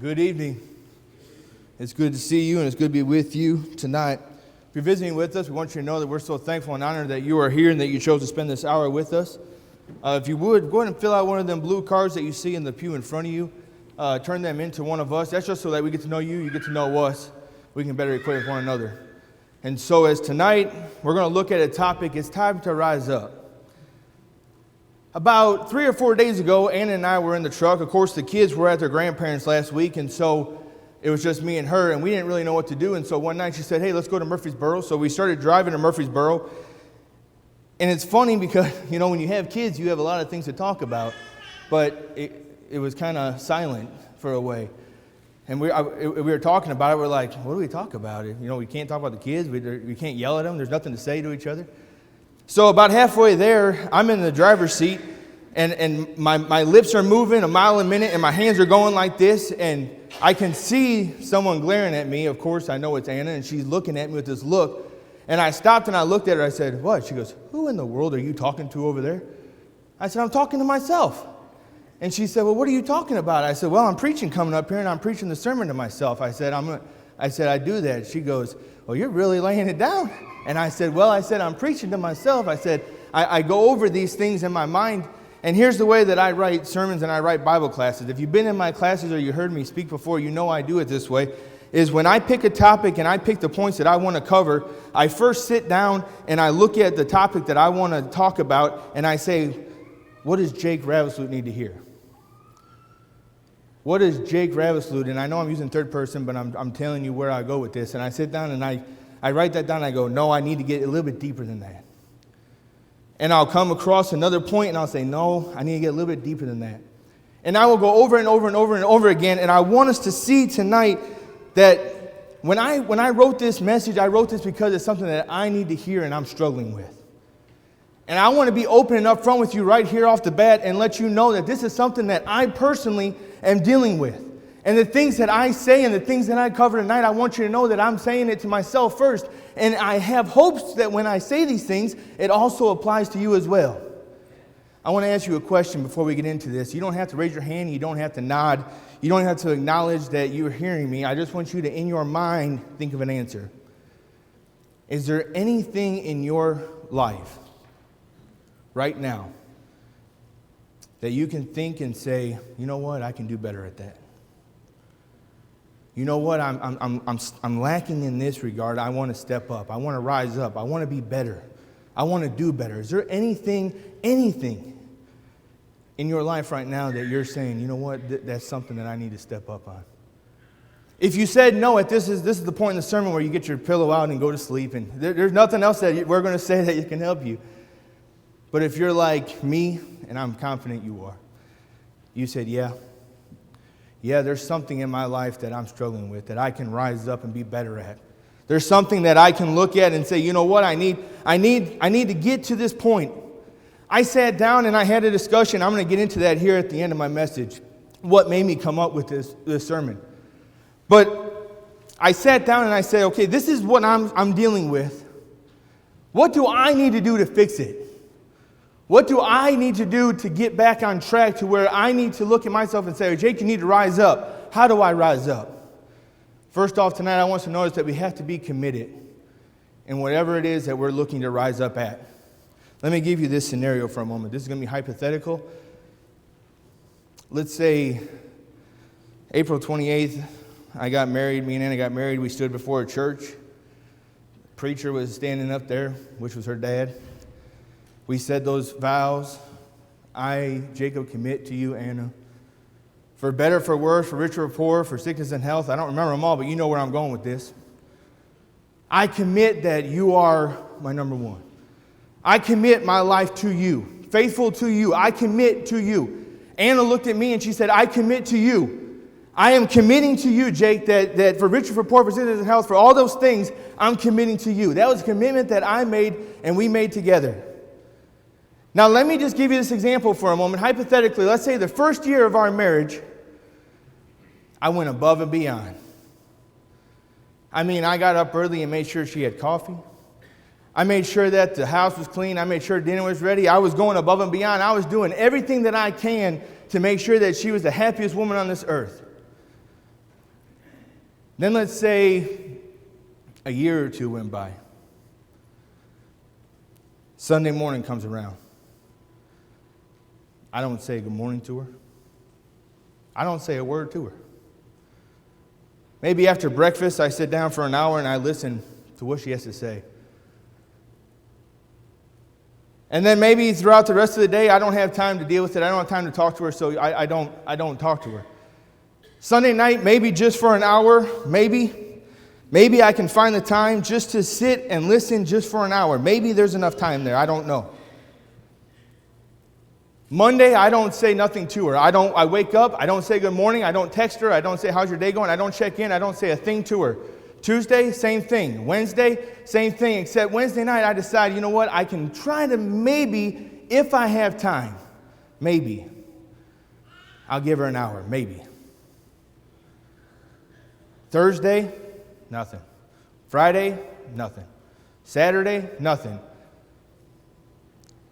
Good evening. It's good to see you, and it's good to be with you tonight. If you're visiting with us, we want you to know that we're so thankful and honored that you are here and that you chose to spend this hour with us. If you would, go ahead and fill out one of them blue cards that you see in the pew in front of you. Turn them into one of us. That's just so that we get to know you, you get to know us. We can better equate with one another. And so as tonight, we're going to look at a topic, it's time to rise up. About 3 or 4 days ago, Anna and I were in the truck. Of course, the kids were at their grandparents' last week, and so it was just me and her, and we didn't really know what to do. And so one night she said, hey, let's go to Murfreesboro. So we started driving to Murfreesboro. And it's funny because, you know, when you have kids, you have a lot of things to talk about. But it was kind of silent for a way. And we were talking about it. We're like, what do we talk about? You know, we can't talk about the kids. We can't yell at them. There's nothing to say to each other. So about halfway there, I'm in the driver's seat, and my lips are moving a mile a minute, and my hands are going like this, and I can see someone glaring at me. Of course, I know it's Anna, and she's looking at me with this look. And I stopped and I looked at her. I said, what? She goes, who in the world are you talking to over there? I said, I'm talking to myself. And she said, well, what are you talking about? I said, well, I'm preaching coming up here, and I'm preaching the sermon to myself. I said, I do that. She goes, well, you're really laying it down. And I said, I'm preaching to myself. I said, I go over these things in my mind. And here's the way that I write sermons and I write Bible classes. If you've been in my classes or you heard me speak before, you know I do it this way. Is when I pick a topic and I pick the points that I want to cover, I first sit down and I look at the topic that I want to talk about, and I say, what does Jake Ravesloot need to hear? What is Jake Ravesloot? And I know I'm using third person, but I'm telling you where I go with this. And I sit down and I write that down and I go, no, I need to get a little bit deeper than that. And I'll come across another point and I'll say, no, I need to get a little bit deeper than that. And I will go over and over and over and over again. And I want us to see tonight that when I wrote this message, I wrote this because it's something that I need to hear and I'm struggling with. And I want to be open and upfront with you right here off the bat and let you know that this is something that I personally am dealing with. And the things that I say and the things that I cover tonight, I want you to know that I'm saying it to myself first. And I have hopes that when I say these things, it also applies to you as well. I want to ask you a question before we get into this. You don't have to raise your hand. You don't have to nod. You don't have to acknowledge that you're hearing me. I just want you to, in your mind, think of an answer. Is there anything in your life right now that you can think and say, you know what, I can do better at that? You know what, I'm lacking in this regard. I want to step up. I want to rise up. I want to be better. I want to do better. Is there anything in your life right now that you're saying, you know what, that's something that I need to step up on? If you said no, this is the point in the sermon where you get your pillow out and go to sleep, and there's nothing else that we're going to say that can help you. But if you're like me, and I'm confident you are, you said, yeah, there's something in my life that I'm struggling with that I can rise up and be better at. There's something that I can look at and say, you know what, I need to get to this point. I sat down and I had a discussion. I'm going to get into that here at the end of my message, what made me come up with this sermon. But I sat down and I said, okay, this is what I'm dealing with. What do I need to do to fix it? What do I need to do to get back on track to where I need to look at myself and say, Jake, you need to rise up. How do I rise up? First off, tonight I want us to notice that we have to be committed in whatever it is that we're looking to rise up at. Let me give you this scenario for a moment. This is going to be hypothetical. Let's say April 28th, I got married. Me and Anna got married. We stood before a church. The preacher was standing up there, which was her dad. We said those vows. I, Jacob, commit to you, Anna, for better, for worse, for richer or poor, for sickness and health. I don't remember them all, but you know where I'm going with this. I commit that you are my number one. I commit my life to you, faithful to you. I commit to you. Anna looked at me and she said, I commit to you. I am committing to you, Jake, that for richer, for poor, for sickness and health, for all those things, I'm committing to you. That was a commitment that I made and we made together. Now, let me just give you this example for a moment. Hypothetically, let's say the first year of our marriage, I went above and beyond. I mean, I got up early and made sure she had coffee. I made sure that the house was clean. I made sure dinner was ready. I was going above and beyond. I was doing everything that I can to make sure that she was the happiest woman on this earth. Then let's say a year or two went by. Sunday morning comes around. I don't say good morning to her. I don't say a word to her. Maybe after breakfast, I sit down for an hour and I listen to what she has to say. And then maybe throughout the rest of the day, I don't have time to deal with it. I don't have time to talk to her, so I don't talk to her. Sunday night, maybe just for an hour, maybe I can find the time just to sit and listen just for an hour. Maybe there's enough time there. I don't know. Monday, I don't say nothing to her. I wake up, I don't say good morning, I don't text her, I don't say how's your day going, I don't check in, I don't say a thing to her. Tuesday, same thing. Wednesday, same thing, except Wednesday night I decide, you know what, I can try to maybe, if I have time, maybe, I'll give her an hour, maybe. Thursday, nothing. Friday, nothing. Saturday, nothing.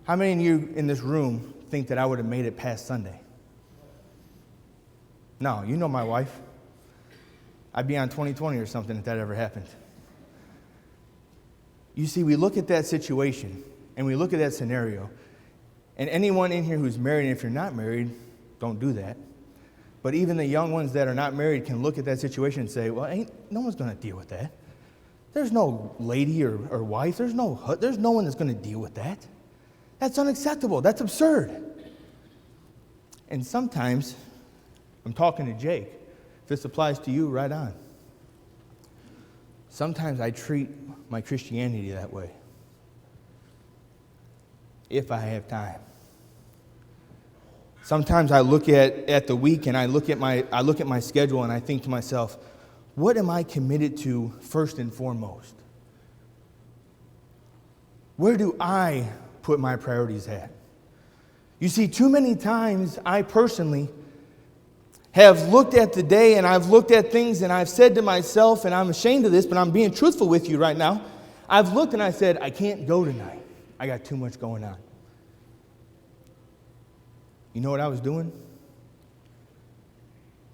How many of you in this room think that I would have made it past Sunday? No, you know my wife. I'd be on 20/20 or something if that ever happened. You see, we look at that situation and we look at that scenario, and anyone in here who's married, and if you're not married, don't do that. But even the young ones that are not married can look at that situation and say, well, no one's going to deal with that. There's no lady or wife. There's no one that's going to deal with that. That's unacceptable. That's absurd. And sometimes, I'm talking to Jake. If this applies to you, right on. Sometimes I treat my Christianity that way. If I have time. Sometimes I look at the week and I look at my schedule and I think to myself, what am I committed to first and foremost? Where do I put my priorities at? You see, too many times I personally have looked at the day and I've looked at things and I've said to myself, and I'm ashamed of this, but I'm being truthful with you right now. I've looked and I said, I can't go tonight. I got too much going on. You know what I was doing?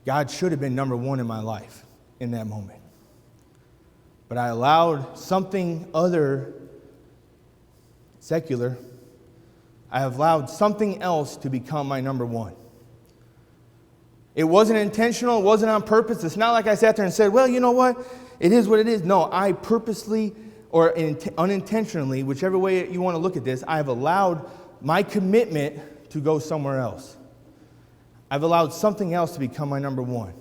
God should have been number one in my life in that moment. But I allowed something other secular, I have allowed something else to become my number one. It wasn't intentional. It wasn't on purpose. It's not like I sat there and said, well, you know what? It is what it is. No, I purposely or unintentionally, whichever way you want to look at this, I have allowed my commitment to go somewhere else. I've allowed something else to become my number one.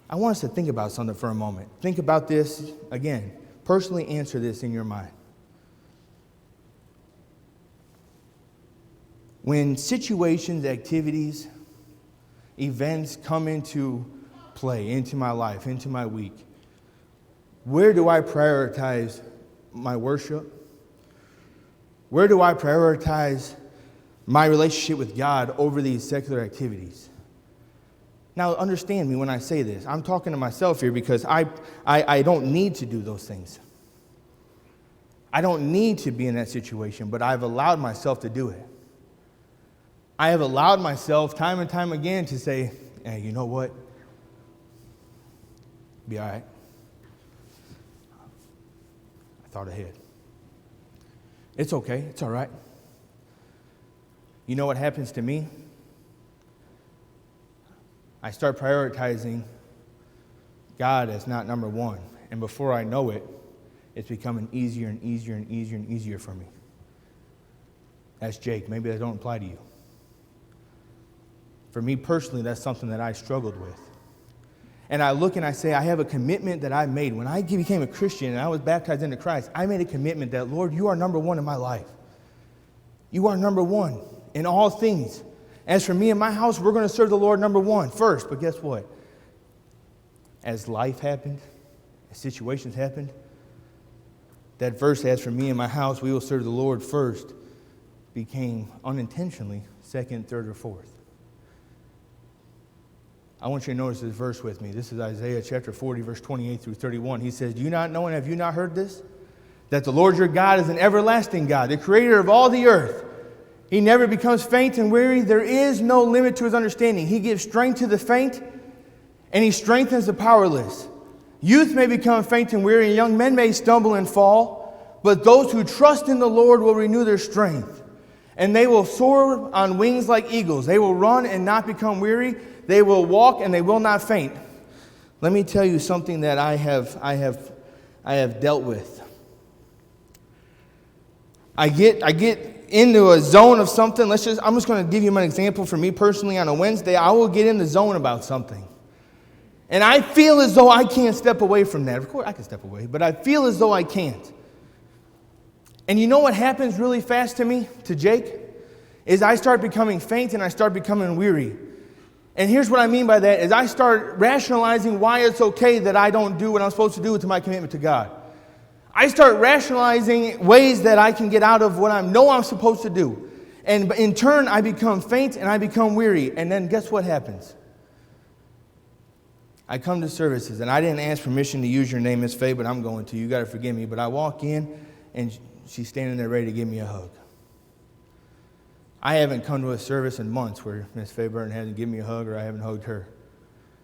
I want us to think about something for a moment. Think about this again. Personally answer this in your mind. When situations, activities, events come into play, into my life, into my week, where do I prioritize my worship? Where do I prioritize my relationship with God over these secular activities? Now, understand me when I say this. I'm talking to myself here because I don't need to do those things. I don't need to be in that situation, but I've allowed myself to do it. I have allowed myself time and time again to say, hey, you know what? Be all right. I thought ahead. It's okay. It's all right. You know what happens to me? I start prioritizing God as not number one. And before I know it, it's becoming easier and easier and easier and easier for me. That's Jake. Maybe that don't apply to you. For me personally, that's something that I struggled with. And I look and I say, I have a commitment that I made. When I became a Christian and I was baptized into Christ, I made a commitment that, Lord, you are number one in my life. You are number one in all things. As for me and my house, we're going to serve the Lord number one first. But guess what? As life happened, as situations happened, that verse, as for me and my house, we will serve the Lord first, became unintentionally second, third, or fourth. I want you to notice this verse with me. This is Isaiah chapter 40, verse 28 through 31. He says, do you not know and have you not heard this? That the Lord your God is an everlasting God, the creator of all the earth. He never becomes faint and weary. There is no limit to his understanding. He gives strength to the faint, and he strengthens the powerless. Youth may become faint and weary, and young men may stumble and fall, but those who trust in the Lord will renew their strength, and they will soar on wings like eagles. They will run and not become weary. They will walk and they will not faint. Let me tell you something that I have dealt with. I get into a zone of something. I'm just going to give you an example for me personally. On a Wednesday, I will get in the zone about something. And I feel as though I can't step away from that. Of course, I can step away, but I feel as though I can't. And you know what happens really fast to me, to Jake? Is I start becoming faint and I start becoming weary. And here's what I mean by that, is I start rationalizing why it's okay that I don't do what I'm supposed to do to my commitment to God. I start rationalizing ways that I can get out of what I know I'm supposed to do. And in turn, I become faint and I become weary. And then guess what happens? I come to services, and I didn't ask permission to use your name, Miss Faye, but I'm going to. You got to forgive me. But I walk in, and she's standing there ready to give me a hug. I haven't come to a service in months where Miss Faye Burton hasn't given me a hug or I haven't hugged her.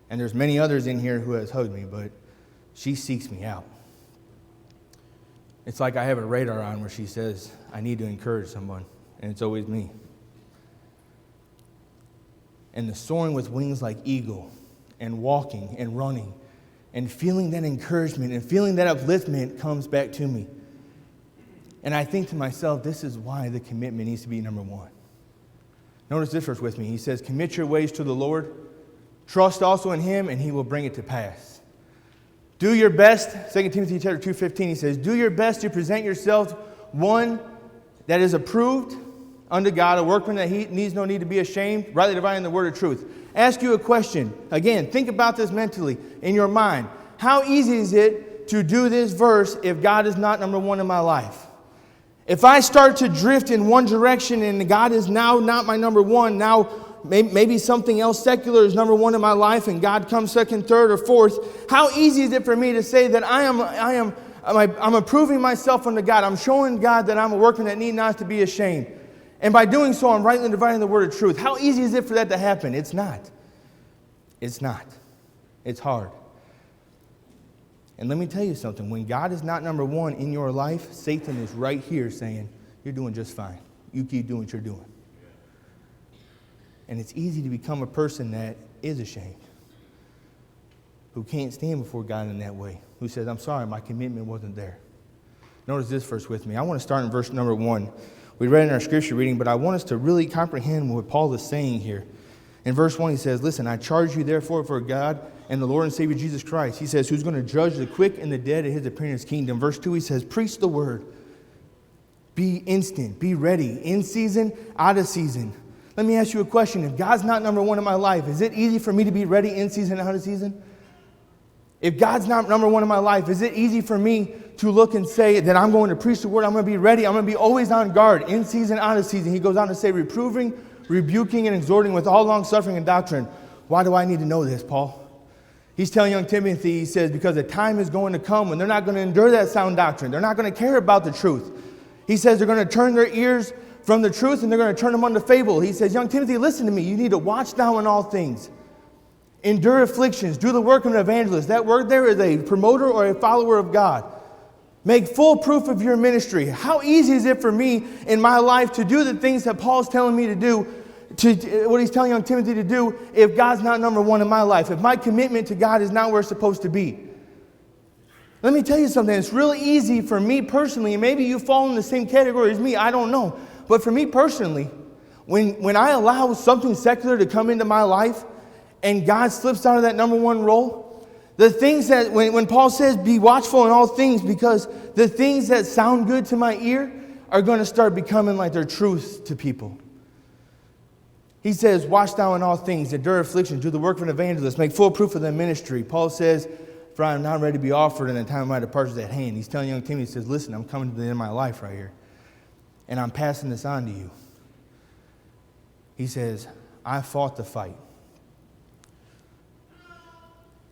And there's many others in here who has hugged me, but she seeks me out. It's like I have a radar on where she says, I need to encourage someone, and it's always me. And the soaring with wings like eagle, and walking and running and feeling that encouragement and feeling that upliftment comes back to me. And I think to myself, this is why the commitment needs to be number one. Notice this verse with me. He says, commit your ways to the Lord. Trust also in Him, and He will bring it to pass. Do your best. 2 Timothy chapter 2:15, he says, do your best to present yourselves one that is approved unto God, a workman that he needs no need to be ashamed, rightly dividing the word of truth. Ask you a question. Again, think about this mentally in your mind. How easy is it to do this verse if God is not number one in my life? If I start to drift in one direction and God is now not my number one, now maybe something else secular is number one in my life and God comes second, third, or fourth, how easy is it for me to say that I'm approving myself unto God? I'm showing God that I'm a workman that need not to be ashamed. And by doing so, I'm rightly dividing the word of truth. How easy is it for that to happen? It's not. It's not. It's hard. And let me tell you something. When God is not number one in your life, Satan is right here saying, you're doing just fine. You keep doing what you're doing. And it's easy to become a person that is ashamed, who can't stand before God in that way, who says, I'm sorry, my commitment wasn't there. Notice this verse with me. I want to start in verse number 1. We read in our scripture reading, but I want us to really comprehend what Paul is saying here. In verse 1, he says, listen, I charge you therefore for God and the Lord and Savior Jesus Christ. He says, who's going to judge the quick and the dead at His appearing in His kingdom. Verse 2, he says, preach the word. Be instant. Be ready. In season, out of season. Let me ask you a question. If God's not number one in my life, is it easy for me to be ready in season and out of season? If God's not number one in my life, is it easy for me to look and say that I'm going to preach the word, I'm going to be ready, I'm going to be always on guard, in season, out of season? He goes on to say, reproving, rebuking, and exhorting with all long suffering and doctrine. Why do I need to know this, Paul? He's telling young Timothy, he says, because the time is going to come when they're not going to endure that sound doctrine. They're not going to care about the truth. He says they're going to turn their ears from the truth and they're going to turn them unto fable. He says, young Timothy, listen to me. You need to watch thou in all things. Endure afflictions. Do the work of an evangelist. That word there is a promoter or a follower of God. Make full proof of your ministry. How easy is it for me in my life to do the things that Paul's telling me to do, what he's telling young Timothy to do, if God's not number one in my life, if my commitment to God is not where it's supposed to be? Let me tell you something. It's really easy for me personally, and maybe you fall in the same category as me, I don't know. But for me personally, when I allow something secular to come into my life and God slips out of that number one role, the things that, when Paul says be watchful in all things, because the things that sound good to my ear are going to start becoming like they're truth to people. He says, watch thou in all things, endure affliction, do the work of an evangelist, make full proof of the ministry. Paul says, for I am not ready to be offered, and the time of my departure is at hand. He's telling young Timothy, he says, listen, I'm coming to the end of my life right here, and I'm passing this on to you. He says, I fought the fight.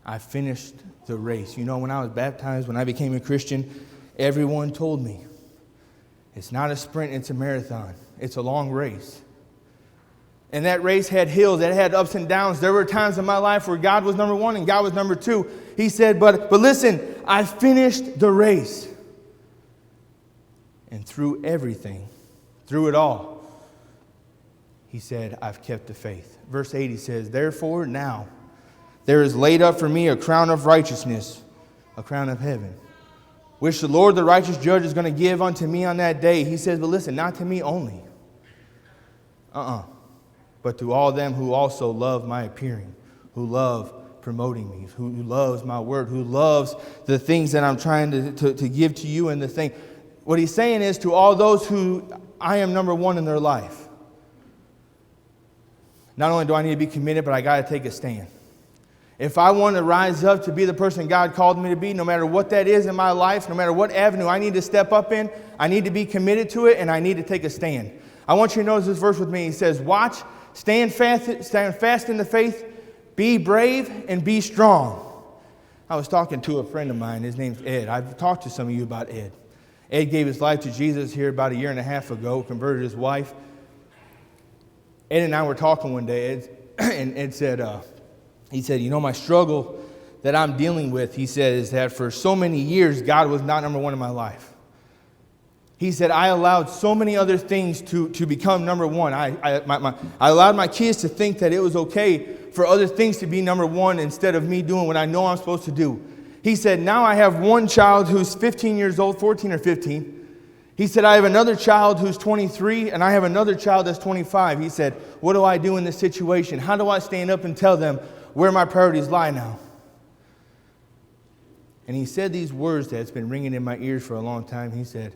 I finished the race. You know, when I was baptized, when I became a Christian, everyone told me, it's not a sprint, it's a marathon. It's a long race. And that race had hills, it had ups and downs. There were times in my life where God was number one and God was number two. He said, but listen, I finished the race. And through everything, through it all, he said, I've kept the faith. Verse 8, he says, therefore now there is laid up for me a crown of righteousness, a crown of heaven, which the Lord, the righteous judge, is going to give unto me on that day. He says, but listen, not to me only. But to all them who also love my appearing, who love promoting me, who loves my word, who loves the things that I'm trying to give to you and the thing. What he's saying is to all those who I am number one in their life. Not only do I need to be committed, but I got to take a stand. If I want to rise up to be the person God called me to be, no matter what that is in my life, no matter what avenue I need to step up in, I need to be committed to it and I need to take a stand. I want you to notice this verse with me. He says, watch, stand fast in the faith, be brave, and be strong. I was talking to a friend of mine. His name's Ed. I've talked to some of you about Ed. Ed gave his life to Jesus here about 1.5 years ago, converted his wife. Ed and I were talking one day, and Ed said, he said, you know, my struggle that I'm dealing with, he said, is that for so many years, God was not number one in my life. He said, I allowed so many other things to become number one. I allowed my kids to think that it was okay for other things to be number one instead of me doing what I know I'm supposed to do. He said, now I have one child who's 15 years old, 14 or 15. He said, I have another child who's 23, and I have another child that's 25. He said, what do I do in this situation? How do I stand up and tell them where my priorities lie now? And he said these words that's been ringing in my ears for a long time. He said,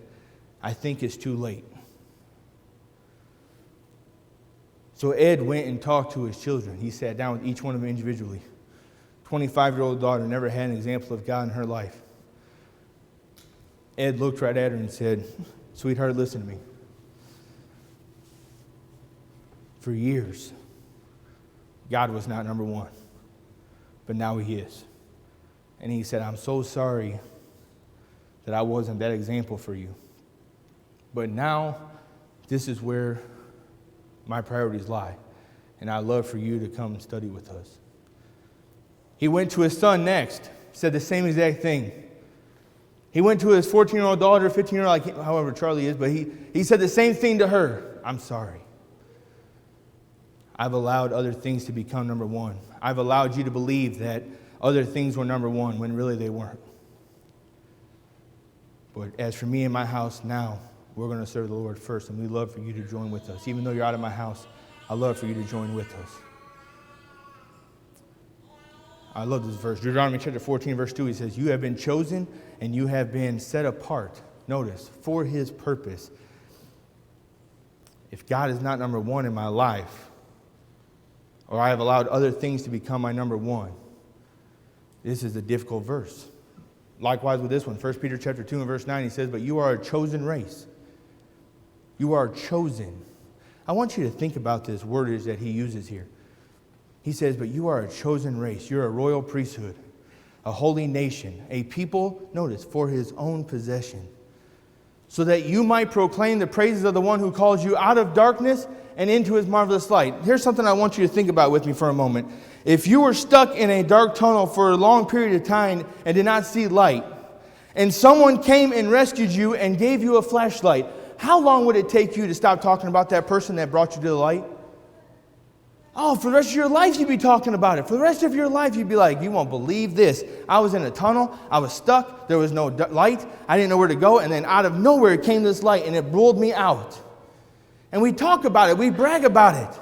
I think it's too late. So Ed went and talked to his children. He sat down with each one of them individually. 25-year-old daughter never had an example of God in her life. Ed looked right at her and said, sweetheart, listen to me. For years, God was not number one, but now he is. And he said, I'm so sorry that I wasn't that example for you. But now, this is where my priorities lie. And I'd love for you to come and study with us. He went to his son next, said the same exact thing. He went to his 14-year-old daughter, 15-year-old, however Charlie is, but he said the same thing to her. I'm sorry. I've allowed other things to become number one. I've allowed you to believe that other things were number one when really they weren't. But as for me and my house now, we're going to serve the Lord first, and we'd love for you to join with us. Even though you're out of my house, I'd love for you to join with us. I love this verse. Deuteronomy chapter 14, verse 2, he says, you have been chosen and you have been set apart, notice, for his purpose. If God is not number one in my life, or I have allowed other things to become my number one, this is a difficult verse. Likewise with this one, 1 Peter chapter 2 and verse 9, he says, but you are a chosen race. You are chosen. I want you to think about this wordage that he uses here. He says, but you are a chosen race. You're a royal priesthood, a holy nation, a people, notice, for his own possession, so that you might proclaim the praises of the one who calls you out of darkness and into his marvelous light. Here's something I want you to think about with me for a moment. If you were stuck in a dark tunnel for a long period of time and did not see light, and someone came and rescued you and gave you a flashlight, how long would it take you to stop talking about that person that brought you to the light? Oh, for the rest of your life, you'd be talking about it. For the rest of your life, you'd be like, you won't believe this. I was in a tunnel. I was stuck. There was no light. I didn't know where to go. And then out of nowhere came this light, and it rolled me out. And we talk about it. We brag about it.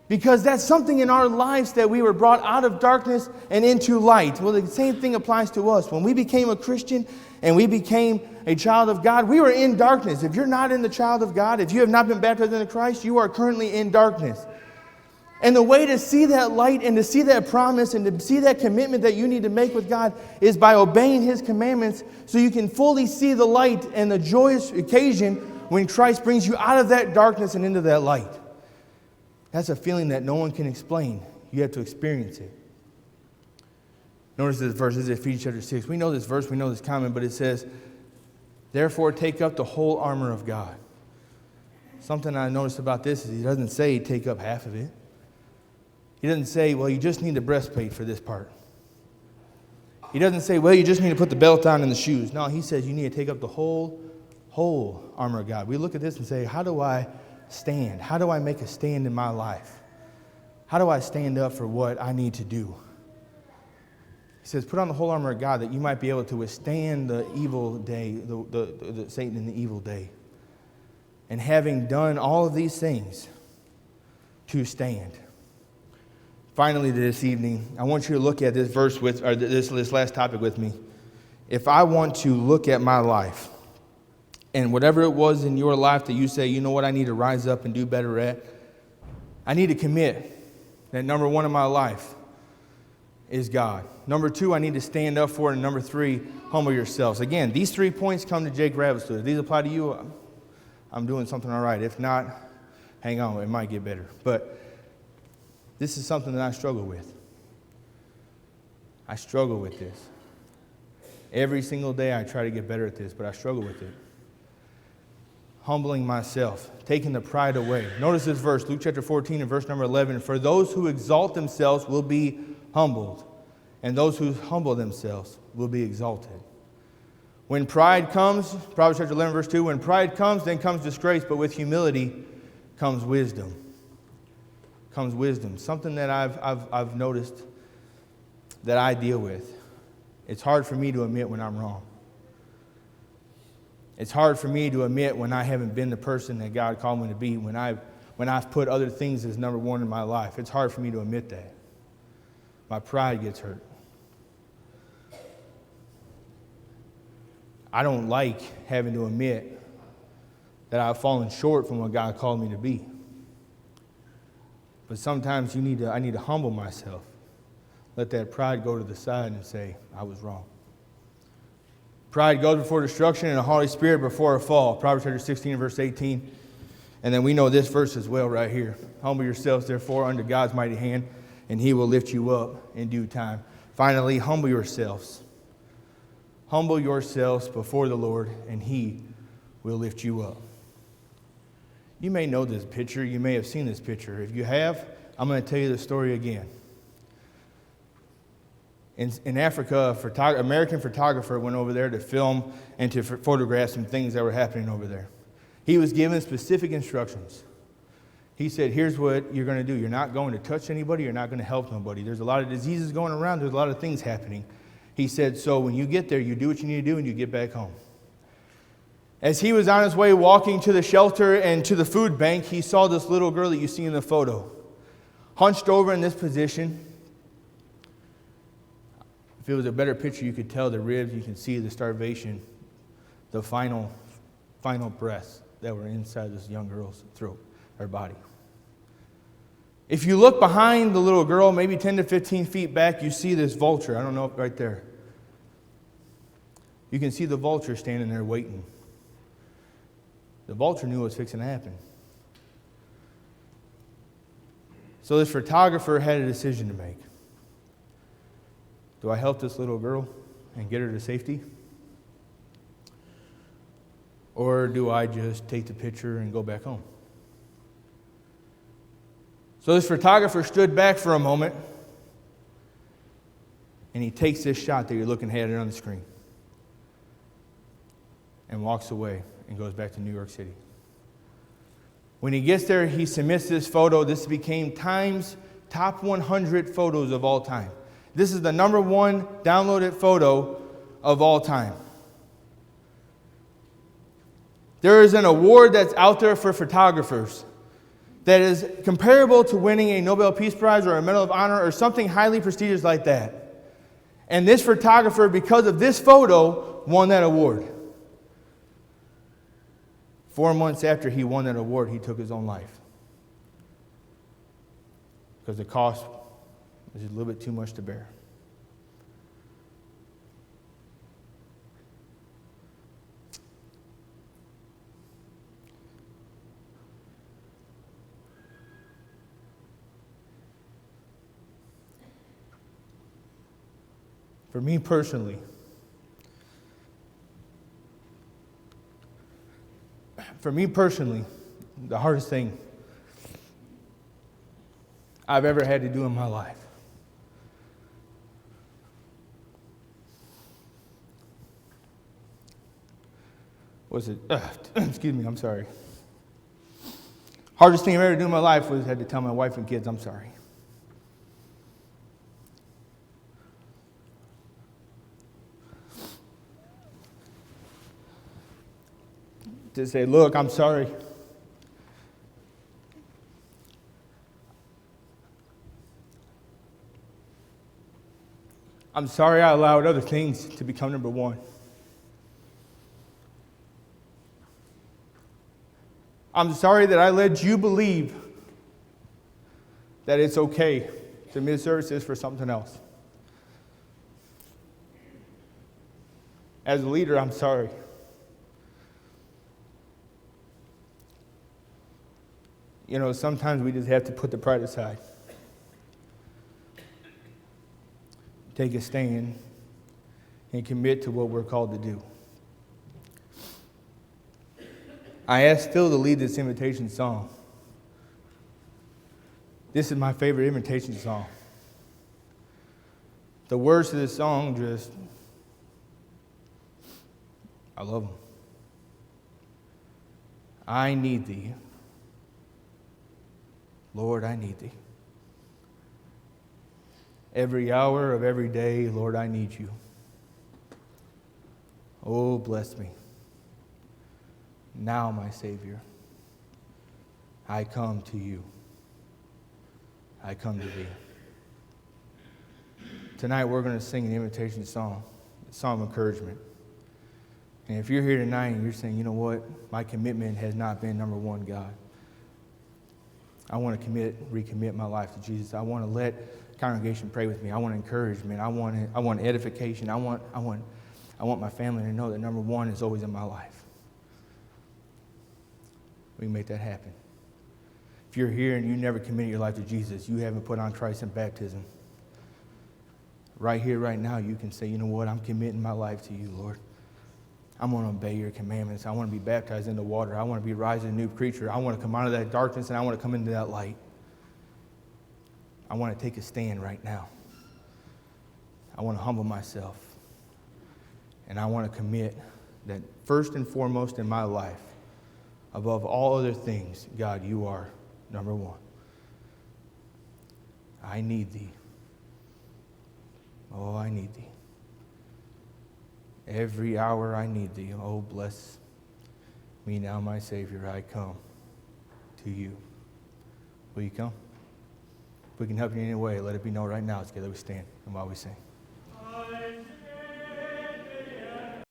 Because that's something in our lives that we were brought out of darkness and into light. Well, the same thing applies to us. When we became a Christian and we became a child of God, we were in darkness. If you're not in the child of God, if you have not been baptized into Christ, you are currently in darkness. And the way to see that light and to see that promise and to see that commitment that you need to make with God is by obeying his commandments so you can fully see the light and the joyous occasion when Christ brings you out of that darkness and into that light. That's a feeling that no one can explain. You have to experience it. Notice this verse. This is Ephesians chapter 6. We know this verse. We know this comment, but it says, therefore take up the whole armor of God, something I noticed about this is he doesn't say take up half of it. He doesn't say, well, you just need the breastplate for this part. He doesn't say, well, you just need to put the belt on and the shoes. No, he says you need to take up the whole armor of God. We look at this and say, how do I stand? How do I make a stand in my life? How do I stand up for what I need to do? He says, put on the whole armor of God that you might be able to withstand the evil day, the Satan in the evil day. And having done all of these things, to stand. Finally, this evening, I want you to look at this verse or this last topic with me. If I want to look at my life, and whatever it was in your life that you say, you know what, I need to rise up and do better at, I need to commit that number one in my life is God. Number two, I need to stand up for it. And number three, humble yourselves. Again, these 3 points come to Jake Ravesloot. If these apply to you, I'm doing something all right. If not, hang on, it might get better. But this is something that I struggle with. I struggle with this. Every single day I try to get better at this, but I struggle with it. Humbling myself, taking the pride away. Notice this verse, Luke chapter 14 and verse number 11. For those who exalt themselves will be humbled, and those who humble themselves will be exalted. When pride comes, Proverbs chapter 11 verse 2, when pride comes, then comes disgrace, but with humility comes wisdom. Comes wisdom. Something that I've noticed that I deal with. It's hard for me to admit when I'm wrong. It's hard for me to admit when I haven't been the person that God called me to be, when I've put other things as number one in my life. It's hard for me to admit that. My pride gets hurt. I don't like having to admit that I've fallen short from what God called me to be. But sometimes I need to humble myself. Let that pride go to the side and say, I was wrong. Pride goes before destruction and a haughty spirit before a fall. Proverbs chapter 16 and verse 18. And then we know this verse as well right here. Humble yourselves therefore under God's mighty hand, and he will lift you up in due time. Finally, humble yourselves. Humble yourselves before the Lord, and he will lift you up. You may know this picture. You may have seen this picture. If you have, I'm going to tell you the story again. In Africa, an American photographer went over there to film and to photograph some things that were happening over there. He was given specific instructions. He said, here's what you're going to do. You're not going to touch anybody. You're not going to help nobody. There's a lot of diseases going around. There's a lot of things happening. He said, so when you get there, you do what you need to do and you get back home. As he was on his way walking to the shelter and to the food bank, he saw this little girl that you see in the photo, hunched over in this position. If it was a better picture, you could tell the ribs, you can see the starvation, the final breaths that were inside this young girl's throat, her body. If you look behind the little girl, maybe 10 to 15 feet back, you see this vulture. I don't know, right there. You can see the vulture standing there waiting. The vulture knew what was fixing to happen. So this photographer had a decision to make. Do I help this little girl and get her to safety? Or do I just take the picture and go back home? So this photographer stood back for a moment, and he takes this shot that you're looking at on the screen and walks away and goes back to New York City. When he gets there, he submits this photo. This became Time's top 100 photos of all time. This is the number one downloaded photo of all time. There is an award that's out there for photographers that is comparable to winning a Nobel Peace Prize or a Medal of Honor or something highly prestigious like that. And this photographer, because of this photo, won that award. 4 months after he won that award, he took his own life. Because the cost was a little bit too much to bear. For me personally, the hardest thing I've ever had to do in my life. Was it, excuse me, I'm sorry. Hardest thing I've ever done in my life was had to tell my wife and kids, I'm sorry. To say, look, I'm sorry. I'm sorry I allowed other things to become number one. I'm sorry that I led you believe that it's okay to miss services for something else. As a leader, I'm sorry. You know, sometimes we just have to put the pride aside. Take a stand and commit to what we're called to do. I asked Phil to lead this invitation song. This is my favorite invitation song. The words to this song just, I love them. I need thee. Lord, I need thee. Every hour of every day, Lord, I need you. Oh, bless me. Now, my Savior, I come to you. I come to thee. Tonight we're going to sing an invitation song, a song of encouragement. And if you're here tonight and you're saying, you know what, my commitment has not been number one, God. I want to recommit my life to Jesus. I want to let the congregation pray with me. I want encouragement. I want edification. I want my family to know that number one is always in my life. We can make that happen. If you're here and you never committed your life to Jesus, you haven't put on Christ in baptism. Right here, right now, you can say, you know what, I'm committing my life to you, Lord. I'm going to obey your commandments. I want to be baptized in the water. I want to be rising a new creature. I want to come out of that darkness and I want to come into that light. I want to take a stand right now. I want to humble myself. And I want to commit that first and foremost in my life, above all other things, God, you are number one. I need thee. Oh, I need thee. Every hour I need thee. Oh, bless me now, my Savior. I come to you. Will you come? If we can help you in any way, let it be known right now. Together we stand and while we sing.